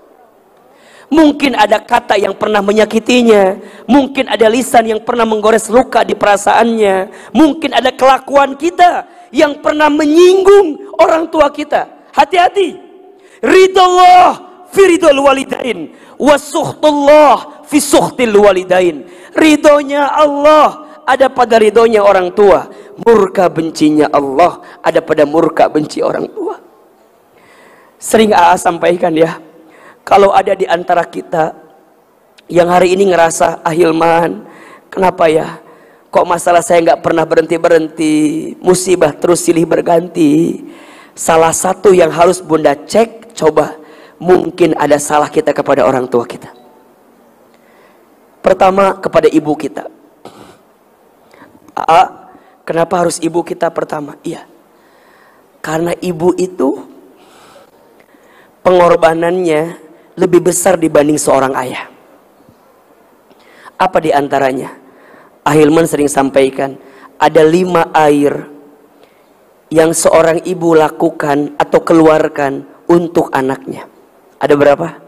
Mungkin ada kata yang pernah menyakitinya, mungkin ada lisan yang pernah menggores luka di perasaannya, mungkin ada kelakuan kita yang pernah menyinggung orang tua kita. Hati-hati. Ridallah fi ridal walidain wa suhtullah fi suhtil walidain. Ridhonya Allah ada pada ridhonya orang tua, murka bencinya Allah ada pada murka benci orang tua. Sering AA sampaikan ya, kalau ada di antara kita yang hari ini ngerasa, Hilman, kenapa ya? Kok masalah saya nggak pernah berhenti-berhenti, musibah terus silih berganti. Salah satu yang harus bunda cek, coba, mungkin ada salah kita kepada orang tua kita. Pertama, kepada ibu kita. Kenapa harus ibu kita pertama? Iya, karena ibu itu pengorbanannya lebih besar dibanding seorang ayah. Apa diantaranya? Hilman sering sampaikan, ada 5 air yang seorang ibu lakukan atau keluarkan untuk anaknya. Ada berapa?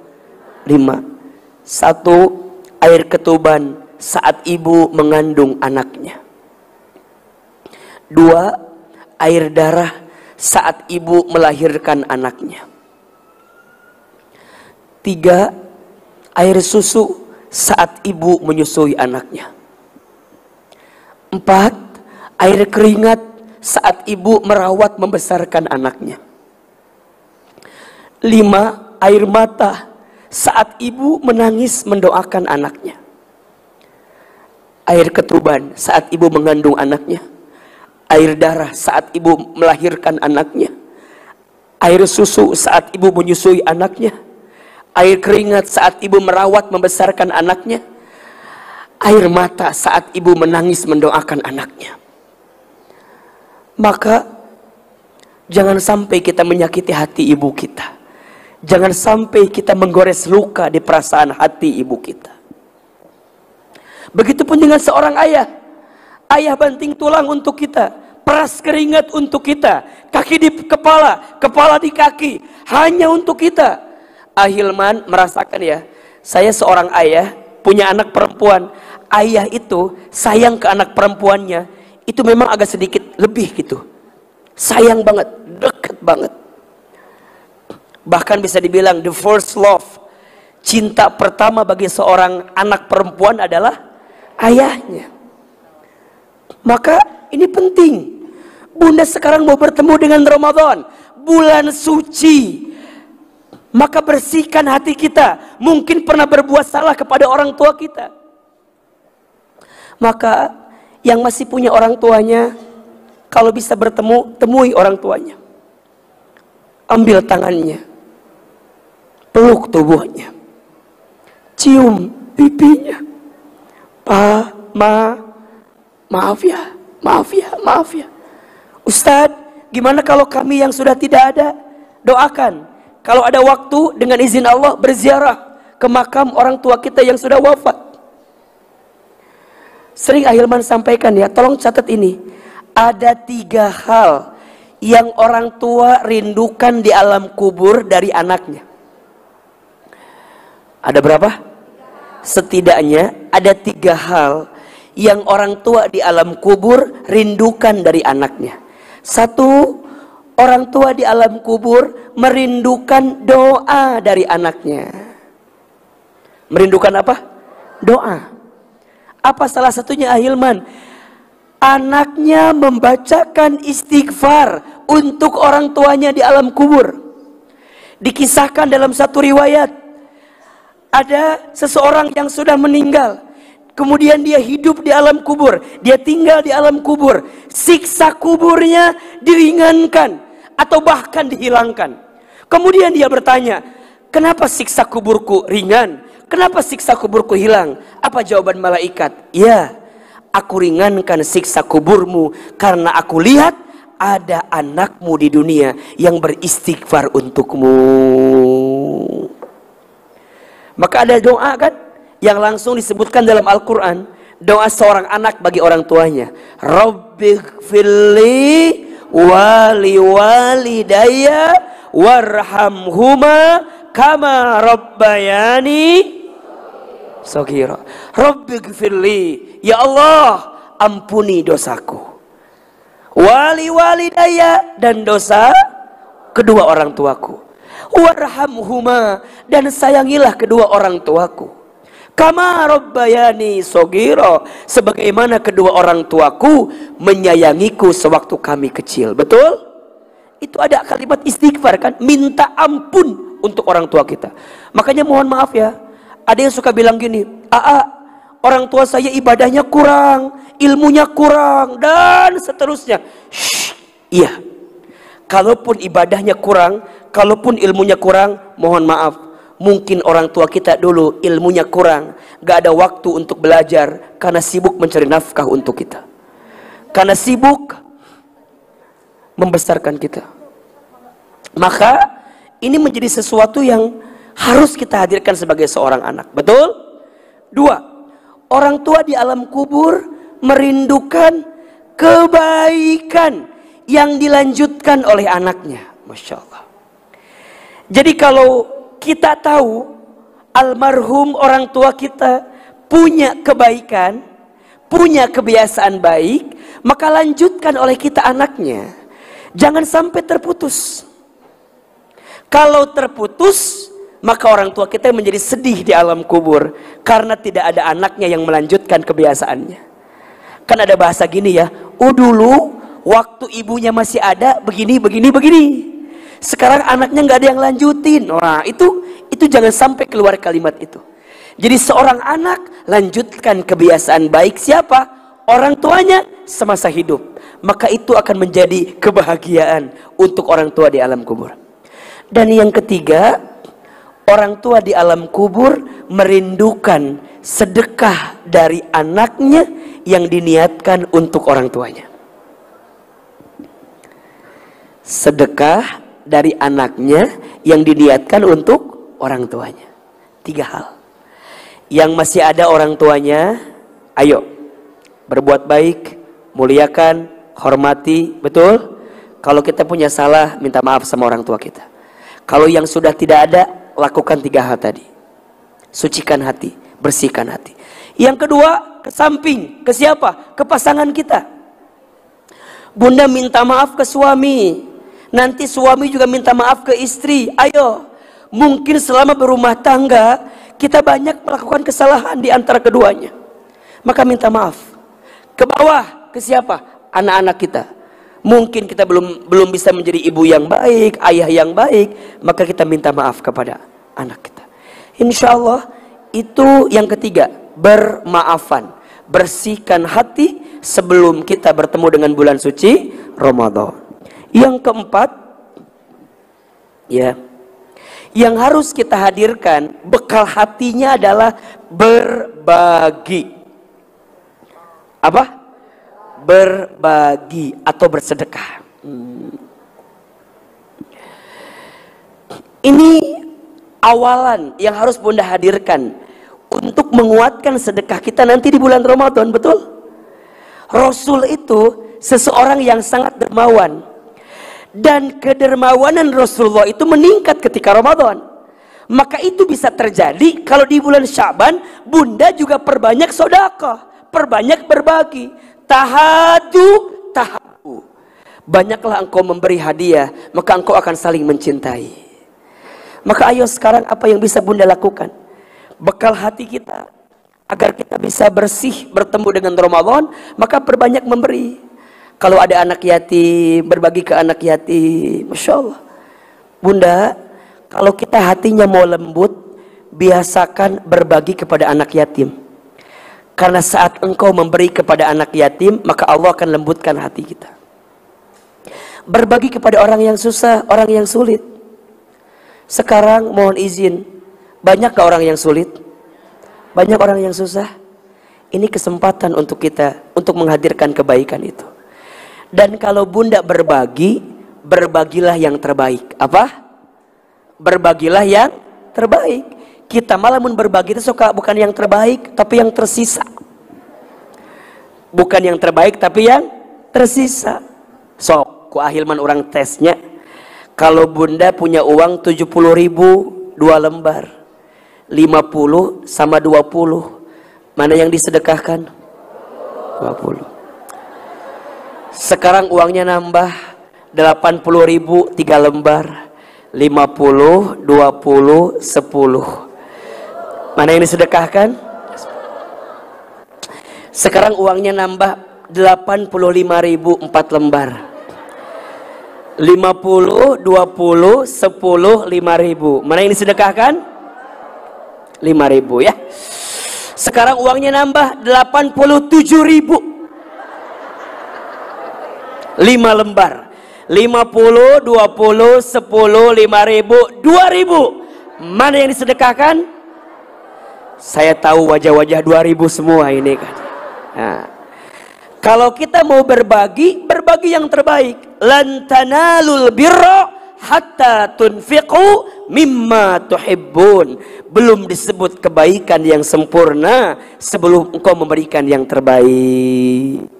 5. 1, air ketuban saat ibu mengandung anaknya. 2, air darah saat ibu melahirkan anaknya. 3, air susu saat ibu menyusui anaknya. 4, air keringat saat ibu merawat membesarkan anaknya. 5, air mata saat ibu menangis mendoakan anaknya. Air ketuban saat ibu mengandung anaknya. Air darah saat ibu melahirkan anaknya. Air susu saat ibu menyusui anaknya. Air keringat saat ibu merawat membesarkan anaknya. Air mata saat ibu menangis mendoakan anaknya. Maka jangan sampai kita menyakiti hati ibu kita. Jangan sampai kita menggores luka di perasaan hati ibu kita. Begitupun dengan seorang ayah. Ayah banting tulang untuk kita, peras keringat untuk kita, kaki di kepala, kepala di kaki, hanya untuk kita. Hilman merasakan ya, saya seorang ayah, punya anak perempuan. Ayah itu sayang ke anak perempuannya, itu memang agak sedikit lebih gitu. Sayang banget, deket banget. Bahkan bisa dibilang the first love, cinta pertama bagi seorang anak perempuan adalah ayahnya. Maka ini penting. Bunda sekarang mau bertemu dengan Ramadan, bulan suci. Maka bersihkan hati kita. Mungkin pernah berbuat salah kepada orang tua kita. Maka yang masih punya orang tuanya, kalau bisa bertemu, temui orang tuanya. Ambil tangannya, peluk tubuhnya, cium pipinya. Maaf ya. Ustadz, gimana kalau kami yang sudah tidak ada? Doakan. Kalau ada waktu, dengan izin Allah, berziarah ke makam orang tua kita yang sudah wafat. Sering Hilman sampaikan ya, tolong catat ini. Ada 3 hal yang orang tua rindukan di alam kubur dari anaknya. Ada berapa? Setidaknya ada 3 hal yang orang tua di alam kubur rindukan dari anaknya. 1, orang tua di alam kubur merindukan doa dari anaknya. Merindukan apa? Doa. Apa salah satunya Hilman? Anaknya membacakan istighfar untuk orang tuanya di alam kubur. Dikisahkan dalam satu riwayat, ada seseorang yang sudah meninggal, kemudian dia hidup di alam kubur, dia tinggal di alam kubur. Siksa kuburnya diringankan atau bahkan dihilangkan. Kemudian dia bertanya, kenapa siksa kuburku ringan? Kenapa siksa kuburku hilang? Apa jawaban malaikat? Ya, aku ringankan siksa kuburmu karena aku lihat ada anakmu di dunia yang beristighfar untukmu. Maka ada doa kan yang langsung disebutkan dalam Al-Quran, doa seorang anak bagi orang tuanya, Rabbighfirli wali walidayya warhamhuma kama rabbayani shaghira. Rabbighfirli, ya Allah ampuni dosaku, wali walidayya, dan dosa kedua orang tuaku, warhamhuma, dan sayangilah kedua orang tuaku, kama rabbayani shaghira, sebagaimana kedua orang tuaku menyayangiku sewaktu kami kecil. Betul? Itu ada kalimat istighfar kan, minta ampun untuk orang tua kita. Makanya mohon maaf ya, ada yang suka bilang gini, orang tua saya ibadahnya kurang, ilmunya kurang, dan seterusnya. Iya, kalaupun ibadahnya kurang, kalaupun ilmunya kurang, mohon maaf, mungkin orang tua kita dulu ilmunya kurang, gak ada waktu untuk belajar karena sibuk mencari nafkah untuk kita, karena sibuk membesarkan kita. Maka ini menjadi sesuatu yang harus kita hadirkan sebagai seorang anak. Betul? 2, orang tua di alam kubur merindukan kebaikan yang dilanjutkan oleh anaknya. Masya Allah. Jadi kalau kita tahu almarhum orang tua kita punya kebaikan, punya kebiasaan baik, maka lanjutkan oleh kita anaknya. Jangan sampai terputus. Kalau terputus, maka orang tua kita menjadi sedih di alam kubur karena tidak ada anaknya yang melanjutkan kebiasaannya. Kan ada bahasa gini ya, dulu waktu ibunya masih ada begini. Sekarang anaknya nggak ada yang lanjutin. Wah, itu jangan sampai keluar kalimat itu. Jadi seorang anak lanjutkan kebiasaan baik siapa? Orang tuanya semasa hidup. Maka itu akan menjadi kebahagiaan untuk orang tua di alam kubur. Dan yang ketiga, orang tua di alam kubur merindukan sedekah dari anaknya yang diniatkan untuk orang tuanya. Sedekah dari anaknya yang diniatkan untuk orang tuanya. 3 hal. Yang masih ada orang tuanya, ayo berbuat baik, muliakan, hormati. Betul? Kalau kita punya salah, minta maaf sama orang tua kita. Kalau yang sudah tidak ada, lakukan 3 hal tadi. Sucikan hati, bersihkan hati. Yang kedua, ke samping, ke siapa? Ke pasangan kita. Bunda minta maaf ke suami, nanti suami juga minta maaf ke istri. Ayo, mungkin selama berumah tangga kita banyak melakukan kesalahan di antara keduanya, maka minta maaf. Ke bawah, ke siapa? Anak-anak kita. Mungkin kita belum bisa menjadi ibu yang baik, ayah yang baik, maka kita minta maaf kepada anak kita. Insya Allah itu yang ketiga, bermaafan, bersihkan hati sebelum kita bertemu dengan bulan suci Ramadan. Yang keempat, ya, yang harus kita hadirkan bekal hatinya adalah berbagi. Apa? Berbagi atau bersedekah. Ini awalan yang harus Bunda hadirkan untuk menguatkan sedekah kita nanti di bulan Ramadan. Betul? Rasul itu seseorang yang sangat dermawan, dan kedermawanan Rasulullah itu meningkat ketika Ramadan. Maka itu bisa terjadi kalau di bulan Syaban Bunda juga perbanyak sedekah, perbanyak berbagi. Tahabu. Banyaklah engkau memberi hadiah, maka engkau akan saling mencintai. Maka ayo sekarang apa yang bisa Bunda lakukan? Bekal hati kita agar kita bisa bersih bertemu dengan Ramadan, maka perbanyak memberi. Kalau ada anak yatim, berbagi ke anak yatim. Masya Allah. Bunda, kalau kita hatinya mau lembut, biasakan berbagi kepada anak yatim. Karena saat engkau memberi kepada anak yatim, maka Allah akan lembutkan hati kita. Berbagi kepada orang yang susah, orang yang sulit. Sekarang mohon izin, banyak gak orang yang sulit? Banyak orang yang susah? Ini kesempatan untuk kita, untuk menghadirkan kebaikan itu. Dan kalau bunda berbagi, berbagilah yang terbaik. Apa? Berbagilah yang terbaik. Kita malah berbagi itu suka bukan yang terbaik, tapi yang tersisa. Bukan yang terbaik, tapi yang tersisa. Sok, ku ahilman orang tesnya. Kalau bunda punya uang 70.000, 2 lembar. 50 sama 20. Mana yang disedekahkan? 20. Sekarang uangnya nambah 80.000, 3 lembar. 50, 20, 10. Mana yang disedekahkan? Sekarang uangnya nambah 85.000, 4 lembar. 50, 20, 10, 5.000. Mana yang disedekahkan? 5.000 ya. Sekarang uangnya nambah 87.000. 5 lembar. 50, 20, 10, 5.000, 2.000. Mana yang disedekahkan? Saya tahu wajah-wajah 2.000 semua ini kan. Nah, kalau kita mau berbagi, berbagi yang terbaik. Lan tanalul birra hatta tunfiqu mimma tuhibbun. Belum disebut kebaikan yang sempurna sebelum engkau memberikan yang terbaik.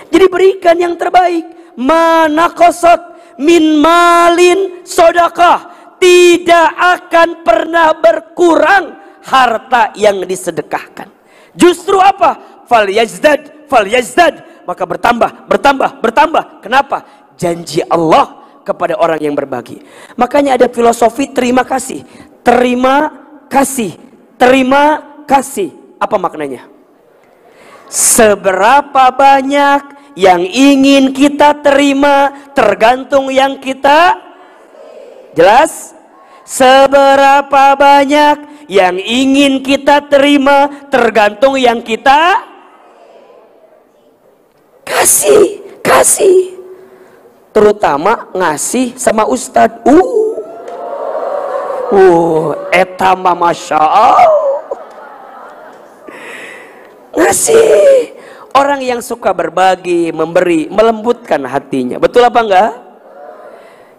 Jadi berikan yang terbaik. Mana qasat min malin sodakah. Tidak akan pernah berkurang harta yang disedekahkan. Justru apa? Fal yazdad. Maka bertambah, bertambah, bertambah. Kenapa? Janji Allah kepada orang yang berbagi. Makanya ada filosofi terima kasih. Terima kasih. Terima kasih. Apa maknanya? Seberapa banyak yang ingin kita terima tergantung yang kita. Jelas? Seberapa banyak yang ingin kita terima tergantung yang kita kasih. Kasih. Terutama ngasih sama ustad. Etama masya Allah. Ngasih. Orang yang suka berbagi, memberi, melembutkan hatinya. Betul apa enggak?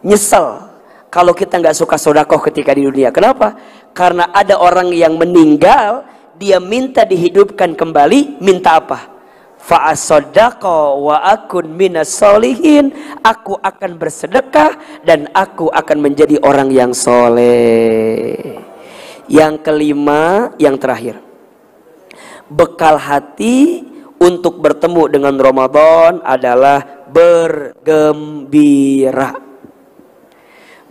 Nyesel kalau kita nggak suka sodakoh ketika di dunia. Kenapa? Karena ada orang yang meninggal, dia minta dihidupkan kembali. Minta apa? Fa'asodako wa akun minas solihin. Aku akan bersedekah dan aku akan menjadi orang yang soleh. Yang kelima, yang terakhir, bekal hati untuk bertemu dengan Ramadan adalah bergembira,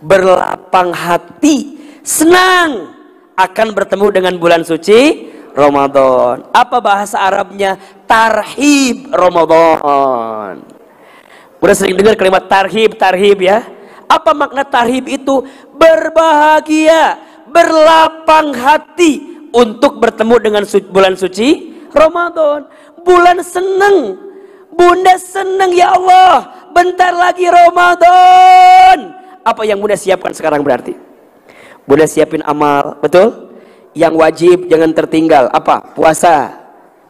berlapang hati, senang akan bertemu dengan bulan suci Ramadan. Apa bahasa Arabnya? Tarhib Ramadan. Udah sering dengar kalimat tarhib, tarhib ya? Apa makna tarhib itu? Berbahagia, berlapang hati untuk bertemu dengan bulan suci Ramadan. Bulan seneng, bunda seneng, ya Allah, bentar lagi Ramadan. Apa yang bunda siapkan sekarang berarti? Bunda siapin amal, betul? Yang wajib jangan tertinggal. Apa? Puasa.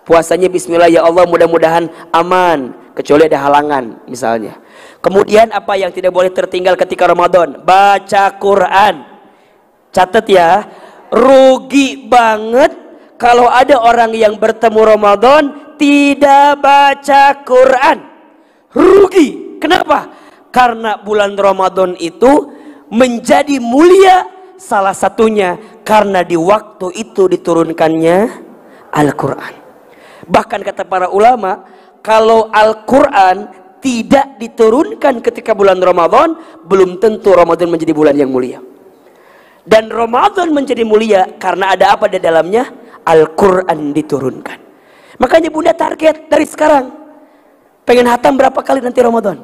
Puasanya bismillah ya Allah, mudah-mudahan aman, kecuali ada halangan misalnya. Kemudian apa yang tidak boleh tertinggal ketika Ramadan? Baca Quran. Catat ya, rugi banget kalau ada orang yang bertemu Ramadan tidak baca Quran. Rugi. Kenapa? Karena bulan Ramadan itu menjadi mulia, salah satunya karena di waktu itu diturunkannya Al-Quran. Bahkan kata para ulama, kalau Al-Quran tidak diturunkan ketika bulan Ramadan, belum tentu Ramadan menjadi bulan yang mulia. Dan Ramadan menjadi mulia karena ada apa di dalamnya? Al-Quran diturunkan. Makanya bunda target dari sekarang, pengen hatam berapa kali nanti Ramadan?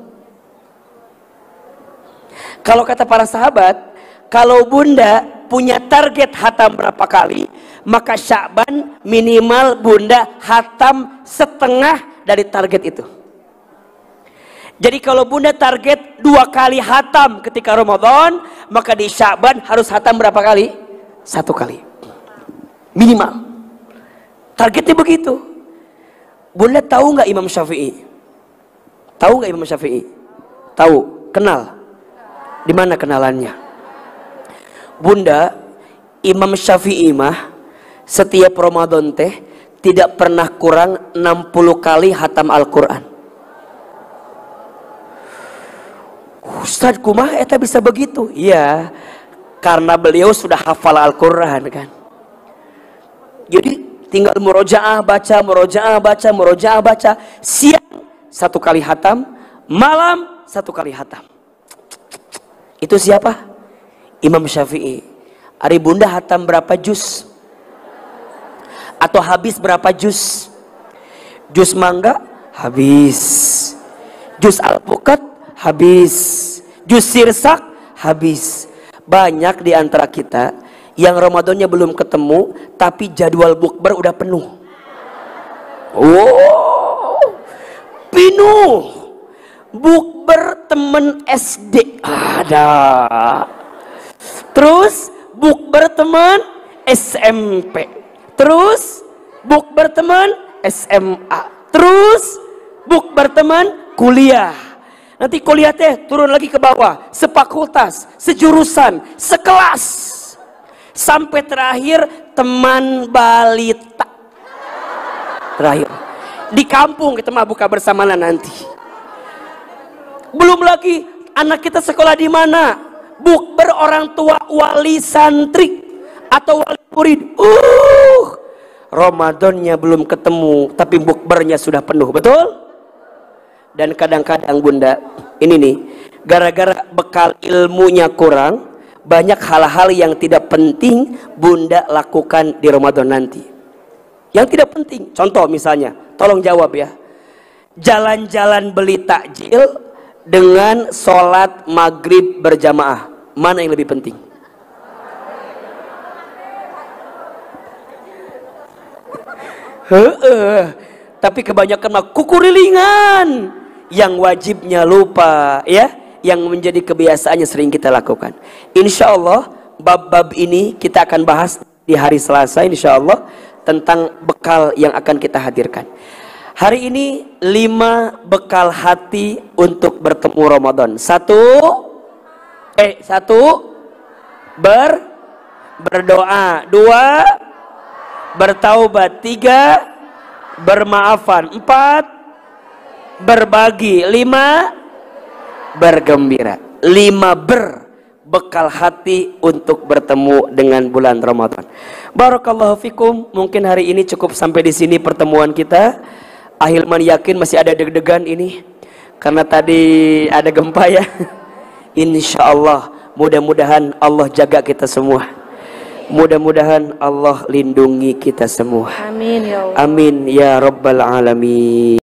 Kalau kata para sahabat, kalau bunda punya target hatam berapa kali, maka Sya'ban minimal bunda hatam setengah dari target itu. Jadi kalau bunda target 2 kali hatam ketika Ramadan, maka di Sya'ban harus hatam berapa kali? 1 kali minimal. Targetnya begitu. Bunda tahu nggak Imam Syafi'i? Tahu nggak Imam Syafi'i? Tahu, kenal. Di mana kenalannya? Bunda, Imam Syafi'i mah setiap Ramadan teh tidak pernah kurang 60 kali hatam Al-Quran. Ustaz kumah eta bisa begitu? Iya, karena beliau sudah hafal Al-Quran kan. Jadi tinggal murojaah baca, murojaah baca, murojaah baca. Siang 1 kali hatam, malam 1 kali hatam. Itu siapa? Imam Syafi'i. Ari bunda hatam berapa juz? Atau habis berapa juz? Juz mangga habis, juz alpukat habis, juz sirsak habis. Banyak di antara kita yang Ramadannya belum ketemu tapi jadwal bukber udah penuh. Oh, penuh. Bukber temen SD ada. Terus bukber teman SMP. Terus bukber teman SMA. Terus bukber teman kuliah. Nanti kuliah teh turun lagi ke bawah, sefakultas, sejurusan, sekelas. Sampai terakhir teman balita. Terakhir di kampung kita mah buka bersama nanti. Belum lagi anak kita sekolah di mana? Bukber orang tua wali santri atau wali murid. Ramadannya belum ketemu tapi bukbernya sudah penuh, betul? Dan kadang-kadang bunda, ini nih, gara-gara bekal ilmunya kurang, banyak hal-hal yang tidak penting bunda lakukan di Ramadan nanti. Yang tidak penting, contoh misalnya, tolong jawab ya. Jalan-jalan beli takjil dengan sholat maghrib berjamaah, mana yang lebih penting? Tapi kebanyakan mah kukurilingan, yang wajibnya lupa ya, yang menjadi kebiasaannya sering kita lakukan. Insya Allah bab-bab ini kita akan bahas di hari Selasa insya Allah tentang bekal yang akan kita hadirkan. Hari ini 5 bekal hati untuk bertemu Ramadan. 1 berdoa, 2 bertaubat, 3 bermaafan, 4 berbagi, 5 bergembira. 5 bekal hati untuk bertemu dengan bulan Ramadan. Barakallahu fikum. Mungkin hari ini cukup sampai di sini pertemuan kita. Ahilman yakin masih ada deg-degan ini karena tadi ada gempa ya. Insya Allah mudah-mudahan Allah jaga kita semua. Mudah-mudahan Allah lindungi kita semua. Amin ya Allah. Amin ya Rabbal Alamin.